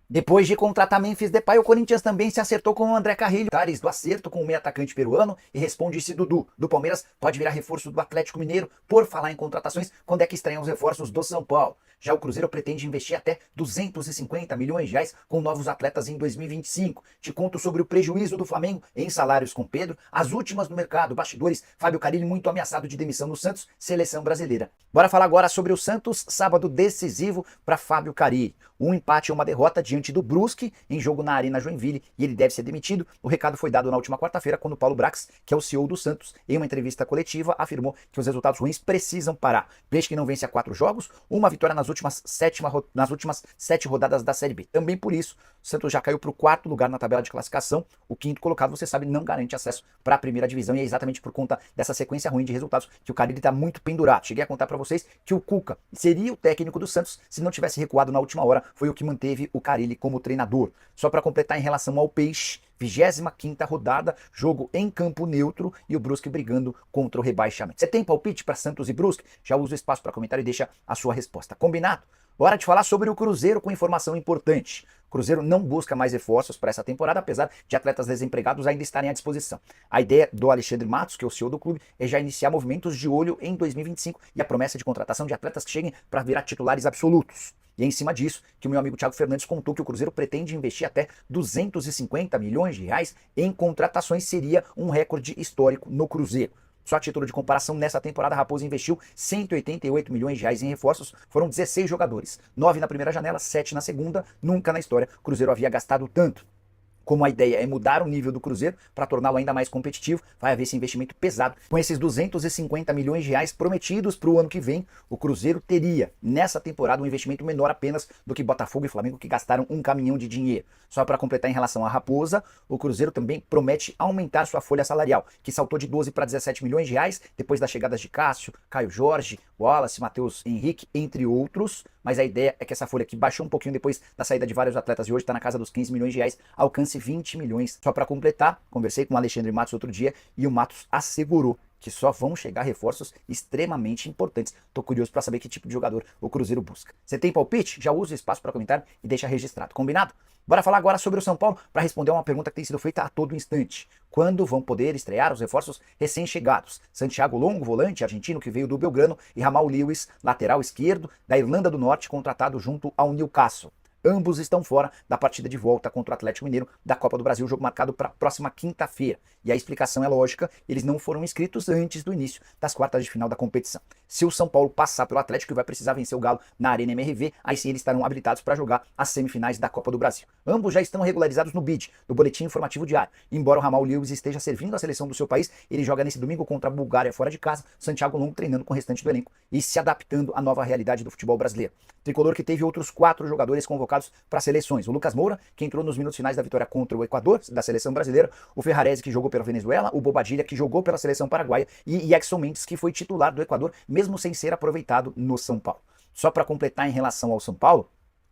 Depois de contratar Memphis Depay, o Corinthians também se acertou com o André Carrillo. Tares do acerto com o meio atacante peruano e responde-se Dudu, do Palmeiras, pode virar reforço do Atlético Mineiro. Por falar em contratações, quando é que estreiam os reforços do São Paulo? Já o Cruzeiro pretende investir até 250 milhões de reais com novos atletas em 2025. Te conto sobre o prejuízo do Flamengo em salários com Pedro, as últimas no mercado, bastidores, Fábio Carille muito ameaçado de demissão no Santos, seleção brasileira. Bora falar agora sobre o Santos, sábado decisivo para Fábio Carille. Um empate e uma derrota diante do Brusque em jogo na Arena Joinville e ele deve ser demitido. O recado foi dado na última quarta-feira quando Paulo Brax, que é o CEO do Santos, em uma entrevista coletiva afirmou que os resultados ruins precisam parar. Peixe que não vence há 4 jogos, uma vitória nas últimas 7 rodadas da Série B. Também por isso, o Santos já caiu para o 4º lugar na tabela de classificação. O 5º colocado, você sabe, não garante acesso para a primeira divisão e é exatamente por conta dessa sequência ruim de resultados que o Carille está muito pendurado. Cheguei a contar para vocês que o Cuca seria o técnico do Santos se não tivesse recuado na última hora. Foi o que manteve o Carille como treinador. Só para completar em relação ao Peixe, 25ª rodada, jogo em campo neutro e o Brusque brigando contra o rebaixamento. Você tem palpite para Santos e Brusque? Já usa o espaço para comentário e deixa a sua resposta. Combinado? Hora de falar sobre o Cruzeiro com informação importante. O Cruzeiro não busca mais reforços para essa temporada, apesar de atletas desempregados ainda estarem à disposição. A ideia do Alexandre Matos, que é o CEO do clube, é já iniciar movimentos de olho em 2025 e a promessa de contratação de atletas que cheguem para virar titulares absolutos. E é em cima disso que o meu amigo Thiago Fernandes contou que o Cruzeiro pretende investir até 250 milhões de reais em contratações, seria um recorde histórico no Cruzeiro. Só a título de comparação, nessa temporada a Raposa investiu 188 milhões de reais em reforços, foram 16 jogadores, 9 na primeira janela, 7 na segunda, nunca na história o Cruzeiro havia gastado tanto. Como a ideia é mudar o nível do Cruzeiro para torná-lo ainda mais competitivo, vai haver esse investimento pesado. Com esses 250 milhões de reais prometidos para o ano que vem, o Cruzeiro teria, nessa temporada, um investimento menor apenas do que Botafogo e Flamengo, que gastaram um caminhão de dinheiro. Só para completar em relação à Raposa, o Cruzeiro também promete aumentar sua folha salarial, que saltou de 12 para 17 milhões de reais, depois das chegadas de Cássio, Caio Jorge, Wallace, Matheus Henrique, entre outros. Mas a ideia é que essa folha, que baixou um pouquinho depois da saída de vários atletas e hoje está na casa dos 15 milhões de reais, alcance 20 milhões. Só para completar, conversei com o Alexandre Matos outro dia e o Matos assegurou que só vão chegar reforços extremamente importantes. Tô curioso para saber que tipo de jogador o Cruzeiro busca. Você tem palpite? Já usa o espaço para comentário e deixa registrado. Combinado? Bora falar agora sobre o São Paulo para responder uma pergunta que tem sido feita a todo instante. Quando vão poder estrear os reforços recém-chegados? Santiago Longo, volante argentino que veio do Belgrano, e Jamal Lewis, lateral esquerdo da Irlanda do Norte, contratado junto ao Newcastle. Ambos estão fora da partida de volta contra o Atlético Mineiro da Copa do Brasil, jogo marcado para a próxima quinta-feira. E a explicação é lógica, eles não foram inscritos antes do início das quartas de final da competição. Se o São Paulo passar pelo Atlético e vai precisar vencer o Galo na Arena MRV, aí sim eles estarão habilitados para jogar as semifinais da Copa do Brasil. Ambos já estão regularizados no BID, do Boletim Informativo Diário. Embora o Jamal Lewis esteja servindo a seleção do seu país, ele joga nesse domingo contra a Bulgária fora de casa, Santiago Longo treinando com o restante do elenco e se adaptando à nova realidade do futebol brasileiro. Tricolor que teve outros 4 jogadores convocados para seleções. O Lucas Moura, que entrou nos minutos finais da vitória contra o Equador, da seleção brasileira, o Ferrarese, que jogou pela Venezuela, o Bobadilha, que jogou pela seleção paraguaia, e Jackson Mendes, que foi titular do Equador, mesmo sem ser aproveitado no São Paulo. Só para completar em relação ao São Paulo,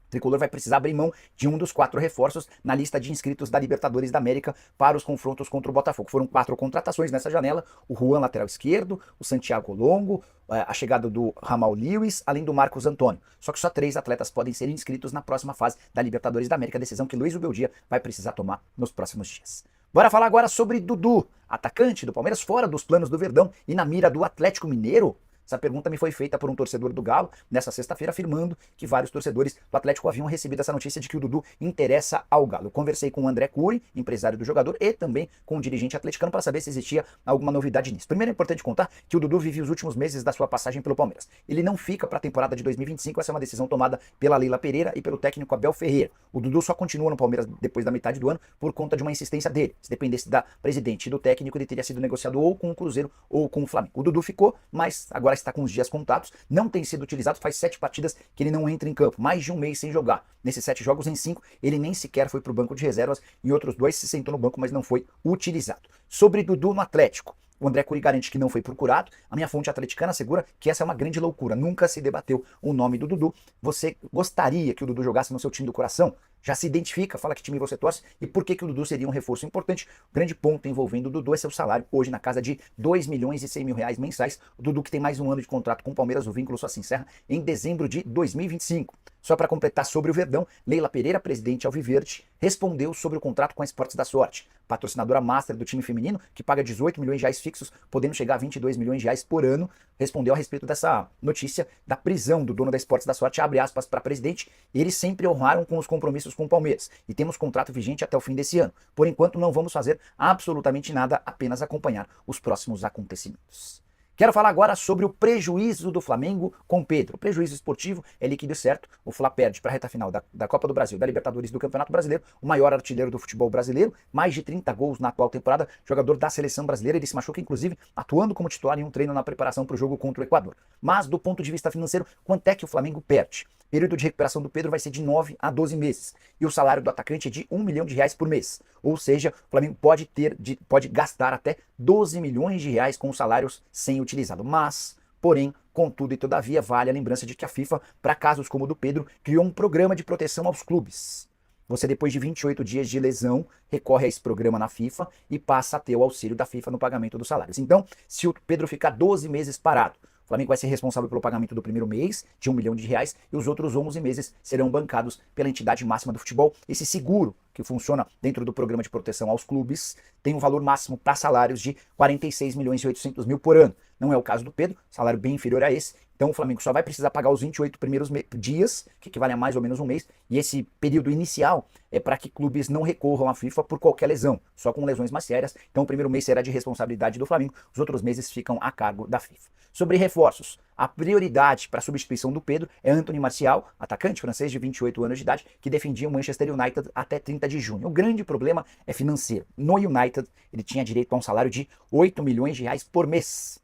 o Tricolor vai precisar abrir mão de um dos 4 reforços na lista de inscritos da Libertadores da América para os confrontos contra o Botafogo. Foram 4 contratações nessa janela: o Juan, lateral esquerdo, o Santiago Longo, a chegada do Jamal Lewis, além do Marcos Antônio. Só que só 3 atletas podem ser inscritos na próxima fase da Libertadores da América, decisão que Luiz Ubeldia vai precisar tomar nos próximos dias. Bora falar agora sobre Dudu, atacante do Palmeiras fora dos planos do Verdão e na mira do Atlético Mineiro? Essa pergunta me foi feita por um torcedor do Galo nessa sexta-feira, afirmando que vários torcedores do Atlético haviam recebido essa notícia de que o Dudu interessa ao Galo. Eu conversei com o André Cury, empresário do jogador, e também com o dirigente atleticano para saber se existia alguma novidade nisso. Primeiro é importante contar que o Dudu vive os últimos meses da sua passagem pelo Palmeiras. Ele não fica para a temporada de 2025, essa é uma decisão tomada pela Leila Pereira e pelo técnico Abel Ferreira. O Dudu só continua no Palmeiras depois da metade do ano por conta de uma insistência dele. Se dependesse da presidente e do técnico, ele teria sido negociado ou com o Cruzeiro ou com o Flamengo. O Dudu ficou, mas agora está com os dias contados, não tem sido utilizado, faz 7 partidas que ele não entra em campo, mais de um mês sem jogar. Nesses 7 jogos, em 5, ele nem sequer foi para o banco de reservas, em outros 2 se sentou no banco, mas não foi utilizado. Sobre Dudu no Atlético, o André Cury garante que não foi procurado. A minha fonte atleticana assegura que essa é uma grande loucura. Nunca se debateu o nome do Dudu. Você gostaria que o Dudu jogasse no seu time do coração? já se identifica, fala que time você torce e por que o Dudu seria um reforço importante. O grande ponto envolvendo o Dudu é seu salário, hoje na casa de 2 milhões e 100 mil reais mensais. O Dudu que tem mais um ano de contrato com o Palmeiras, o vínculo só se encerra em dezembro de 2025. Só para completar sobre o Verdão, Leila Pereira, presidente alviverde, respondeu sobre o contrato com a Esportes da Sorte, patrocinadora master do time feminino, que paga 18 milhões de reais fixos, podendo chegar a 22 milhões de reais por ano. Respondeu a respeito dessa notícia da prisão do dono da Esportes da Sorte, abre aspas para presidente, eles sempre honraram com os compromissos com o Palmeiras e temos contrato vigente até o fim desse ano. Por enquanto não vamos fazer absolutamente nada, apenas acompanhar os próximos acontecimentos. Quero falar agora sobre o prejuízo do Flamengo com Pedro. O prejuízo esportivo é líquido e certo. O Fla perde para a reta final da Copa do Brasil, da Libertadores e do Campeonato Brasileiro, o maior artilheiro do futebol brasileiro, mais de 30 gols na atual temporada, jogador da seleção brasileira. Ele se machuca, inclusive, atuando como titular em um treino na preparação para o jogo contra o Equador. Mas, do ponto de vista financeiro, quanto é que o Flamengo perde? O período de recuperação do Pedro vai ser de 9 a 12 meses. E o salário do atacante é de 1 milhão de reais por mês. Ou seja, o Flamengo pode gastar até 12 milhões de reais com os salários sem utilizado. Mas, porém, contudo e todavia, vale a lembrança de que a FIFA, para casos como o do Pedro, criou um programa de proteção aos clubes. Você, depois de 28 dias de lesão, recorre a esse programa na FIFA e passa a ter o auxílio da FIFA no pagamento dos salários. Então, se o Pedro ficar 12 meses parado, o Flamengo vai ser responsável pelo pagamento do primeiro mês, de 1 milhão de reais, e os outros 11 meses serão bancados pela entidade máxima do futebol. Esse seguro, que funciona dentro do programa de proteção aos clubes, tem um valor máximo para salários de 46 milhões e 800 mil por ano. Não é o caso do Pedro, salário bem inferior a esse. Então o Flamengo só vai precisar pagar os 28 primeiros dias, que equivale a mais ou menos um mês, e esse período inicial é para que clubes não recorram à FIFA por qualquer lesão, só com lesões mais sérias. Então o primeiro mês será de responsabilidade do Flamengo, os outros meses ficam a cargo da FIFA. Sobre reforços, a prioridade para a substituição do Pedro é Anthony Martial, atacante francês de 28 anos de idade, que defendia o Manchester United até 30 de junho. O grande problema é financeiro. No United, ele tinha direito a um salário de 8 milhões de reais por mês.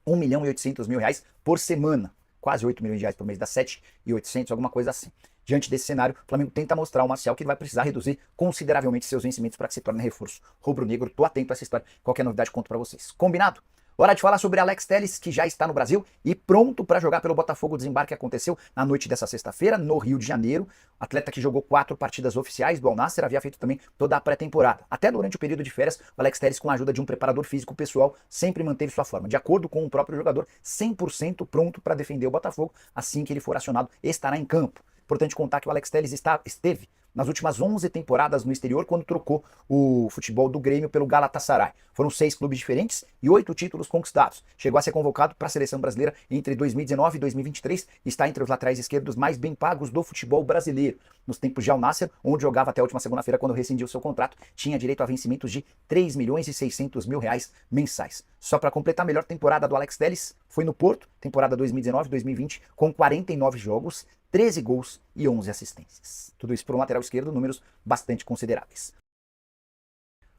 1 milhão e 800 mil reais por semana. Quase 8 milhões de reais por mês, dá 7.800, alguma coisa assim. Diante desse cenário, o Flamengo tenta mostrar ao Martial que ele vai precisar reduzir consideravelmente seus vencimentos para que se torne reforço rubro-negro. Tô atento a essa história. Qualquer novidade conto para vocês. Combinado? Hora de falar sobre Alex Telles, que já está no Brasil e pronto para jogar pelo Botafogo. O desembarque aconteceu na noite dessa sexta-feira, no Rio de Janeiro. Atleta que jogou 4 partidas oficiais do Al Nassr, havia feito também toda a pré-temporada. Até durante o período de férias, o Alex Telles, com a ajuda de um preparador físico pessoal, sempre manteve sua forma. De acordo com o próprio jogador, 100% pronto para defender o Botafogo. Assim que ele for acionado, estará em campo. Importante contar que o Alex Telles esteve nas últimas 11 temporadas no exterior, quando trocou o futebol do Grêmio pelo Galatasaray. Foram 6 clubes diferentes e 8 títulos conquistados. Chegou a ser convocado para a seleção brasileira entre 2019 e 2023 e está entre os laterais esquerdos mais bem pagos do futebol brasileiro. Nos tempos de Al Nassr, onde jogava até a última segunda-feira, quando rescindiu seu contrato, tinha direito a vencimentos de 3 milhões e 600 mil reais mensais. Só para completar, a melhor temporada do Alex Telles foi no Porto, temporada 2019-2020, com 49 jogos, 13 gols e 11 assistências. Tudo isso por um lateral esquerdo, números bastante consideráveis.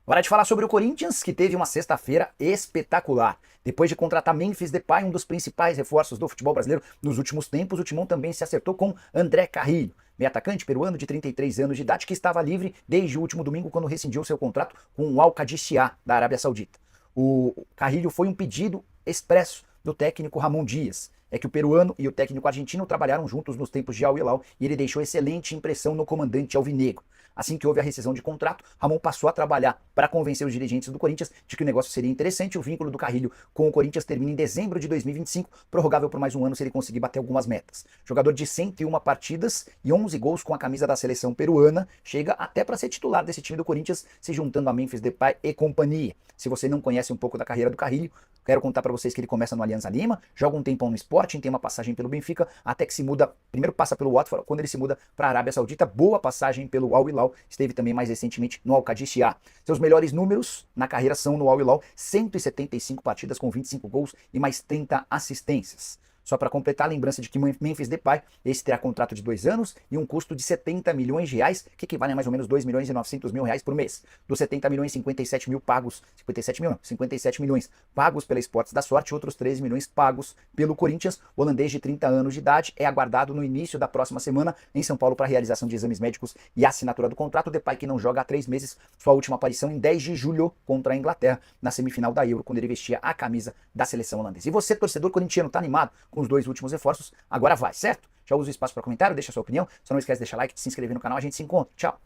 Hora de falar sobre o Corinthians, que teve uma sexta-feira espetacular. Depois de contratar Memphis Depay, um dos principais reforços do futebol brasileiro nos últimos tempos, o Timão também se acertou com André Carrillo, meio atacante peruano de 33 anos de idade, que estava livre desde o último domingo, quando rescindiu seu contrato com o Al-Qadisiya, da Arábia Saudita. O Carrillo foi um pedido expresso do técnico Ramon Dias. É que o peruano e o técnico argentino trabalharam juntos nos tempos de Al Hilal e ele deixou excelente impressão no comandante alvinegro. Assim que houve a rescisão de contrato, Ramon passou a trabalhar para convencer os dirigentes do Corinthians de que o negócio seria interessante. O vínculo do Carrillo com o Corinthians termina em dezembro de 2025, prorrogável por mais um ano se ele conseguir bater algumas metas. Jogador de 101 partidas e 11 gols com a camisa da seleção peruana, chega até para ser titular desse time do Corinthians, se juntando a Memphis Depay e companhia. Se você não conhece um pouco da carreira do Carrillo, quero contar para vocês que ele começa no Alianza Lima, joga um tempão no Sporting, tem uma passagem pelo Benfica, até que se muda, primeiro passa pelo Watford, quando ele se muda para a Arábia Saudita, boa passagem pelo Al Hilal, esteve também mais recentemente no Al-Qadisiya. Seus melhores números na carreira são no Al Hilal, 175 partidas com 25 gols e mais 30 assistências. Só para completar, a lembrança de que Memphis Depay, esse terá contrato de 2 anos e um custo de 70 milhões de reais, que equivale a mais ou menos 2 milhões e 900 mil reais por mês. Dos 70 milhões, 57 mil pagos, 57 milhões pagos pela Esportes da Sorte, outros 13 milhões pagos pelo Corinthians. O holandês de 30 anos de idade é aguardado no início da próxima semana em São Paulo para realização de exames médicos e assinatura do contrato. Depay, que não joga há 3 meses, sua última aparição em 10 de julho contra a Inglaterra, na semifinal da Euro, quando ele vestia a camisa da seleção holandesa. E você, torcedor corintiano, tá animado com com os 2 últimos reforços, agora vai, certo? Já usa o espaço para comentário, deixa a sua opinião, só não esquece de deixar like, de se inscrever no canal, a gente se encontra. Tchau!